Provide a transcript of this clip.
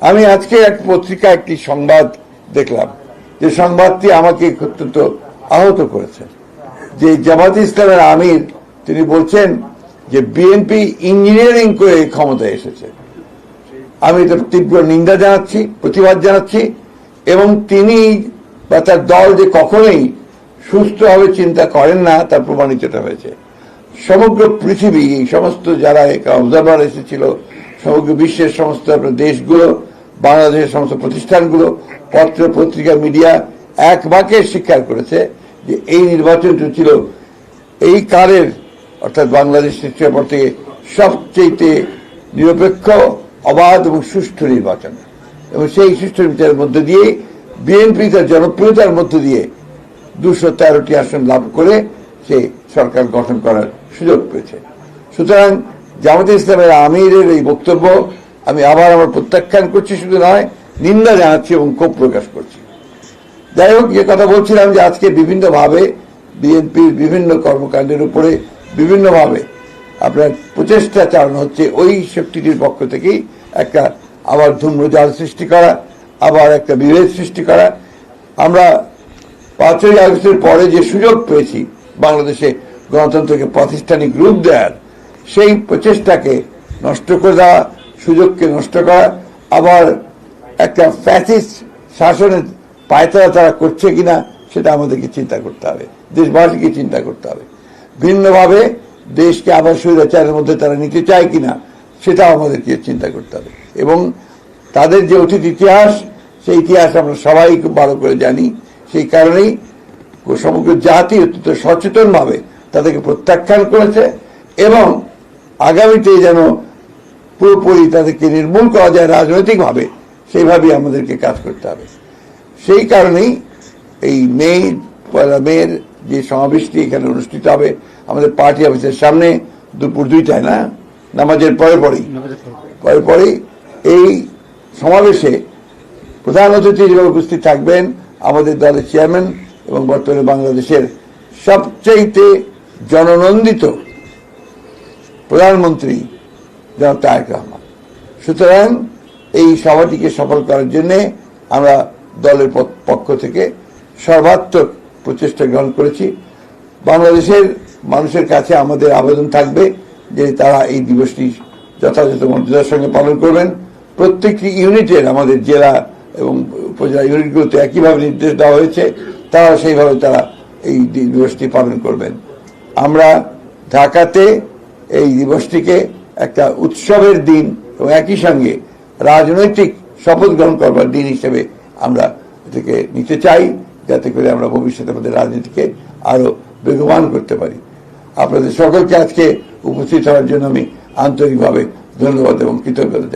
আমি আজকে এক পত্রিকায় একটি সংবাদ দেখলাম, যে সংবাদটি আমাকে অত্যন্ত আহত করেছে। যে জামাত ইসলামের আমির তিনি বলছেন যে বিএনপি ইঞ্জিনিয়ারিং করে ক্ষমতায় এসেছে। আমি এটা তীব্র নিন্দা জানাচ্ছি, প্রতিবাদ জানাচ্ছি, এবং তিনি বা তার দল যে কখনোই সুস্থভাবে চিন্তা করেন না তার প্রমাণিত হয়েছে। সমগ্র পৃথিবী, এই সমস্ত যারা অবজারভার এসেছিল, সমগ্র বিশ্বের সমস্ত দেশগুলো, বাংলাদেশের সমস্ত প্রতিষ্ঠানগুলো, পত্র পত্রিকা, মিডিয়া এক বাক্যে স্বীকার করেছে যে এই নির্বাচনটি ছিল এই কালের, অর্থাৎ বাংলাদেশ সৃষ্টির পর থেকে সবচেয়ে নিরপেক্ষ, অবাধ এবং সুষ্ঠু নির্বাচন। এবং সেই সুষ্ঠু বিচারের মধ্য দিয়ে বিএনপি তার জনপ্রিয়তার মধ্য দিয়ে 213টি আসন লাভ করে সে সরকার গঠন করার সুযোগ পেয়েছে। সুতরাং জামাতে ইসলামের আমিরের এই বক্তব্য আমি আবার আমার প্রত্যাখ্যান করছি, শুধু নয় নিন্দা জানাচ্ছি এবং ক্ষোভ প্রকাশ করছি। যাই হোক, যে কথা বলছিলাম যে আজকে বিভিন্নভাবে বিএনপির বিভিন্ন কর্মকাণ্ডের উপরে বিভিন্নভাবে আপনার প্রচেষ্টা চালানো হচ্ছে ওই শক্তিটির পক্ষ থেকেই, একটা আবার ধূম্রজাল সৃষ্টি করা, আবার একটা বিভেদ সৃষ্টি করা। আমরা 5ই আগস্টের পরে যে সুযোগ পেয়েছি বাংলাদেশে গণতন্ত্রকে প্রাতিষ্ঠানিক রূপ দেওয়ার, সেই প্রচেষ্টাকে নষ্ট করে দেওয়া, সুযোগকে নষ্ট করা, আবার একটা ফ্যাসিস্ট শাসনের পায়তারা তারা করছে কিনা সেটা আমাদেরকে চিন্তা করতে হবে, দেশবাসীকে চিন্তা করতে হবে। ভিন্নভাবে দেশকে আবার স্বৈরাচারের মধ্যে তারা নিতে চায় কিনা সেটাও আমাদেরকে চিন্তা করতে হবে। এবং তাদের যে অতীত ইতিহাস, সেই ইতিহাস আমরা সবাই খুব ভালো করে জানি। সেই কারণেই সমগ্র জাতি অত্যন্ত সচেতনভাবে তাদেরকে প্রত্যাখ্যান করেছে, এবং আগামীতে যেন পুরোপুরি তাদেরকে নির্মূল করা যায় রাজনৈতিকভাবে, সেইভাবেই আমাদেরকে কাজ করতে হবে। সেই কারণেই এই পয়লা মের যে সমাবেশটি এখানে অনুষ্ঠিত হবে আমাদের পার্টি অফিসের সামনে, দুপুর 2টায়, না নামাজের পরেই এই সমাবেশে প্রধান অতিথি হিসেবে উপস্থিত থাকবেন আমাদের দলের চেয়ারম্যান এবং বর্তমানে বাংলাদেশের সবচেয়ে জননন্দিত প্রধানমন্ত্রী জনাব তারেক রহমান। সুতরাং এই সভাটিকে সফল করার জন্য আমরা দলের পক্ষ থেকে সর্বাত্মক প্রচেষ্টা গ্রহণ করেছি। বাংলাদেশের মানুষের কাছে আমাদের আবেদন থাকবে যে তারা এই দিবসটি যথাযথ মর্যাদার সঙ্গে পালন করবেন। প্রত্যেকটি ইউনিটের, আমাদের জেলা এবং উপজেলা ইউনিটগুলোতে একইভাবে নির্দেশ দেওয়া হয়েছে, তারা সেইভাবে তারা এই দিবসটি পালন করবেন। আমরা ঢাকাতে এই দিবসটিকে একটা উৎসবের দিন এবং একই সঙ্গে রাজনৈতিক শপথ গ্রহণ করবার দিন হিসেবে আমরা এটাকে নিতে চাই, যাতে করে আমরা ভবিষ্যতে আমাদের রাজনীতিকে আরো বেগবান করতে পারি। আপনাদের সকলকে আজকে উপস্থিত হওয়ার জন্য আমি আন্তরিকভাবে ধন্যবাদ এবং কৃতজ্ঞতা।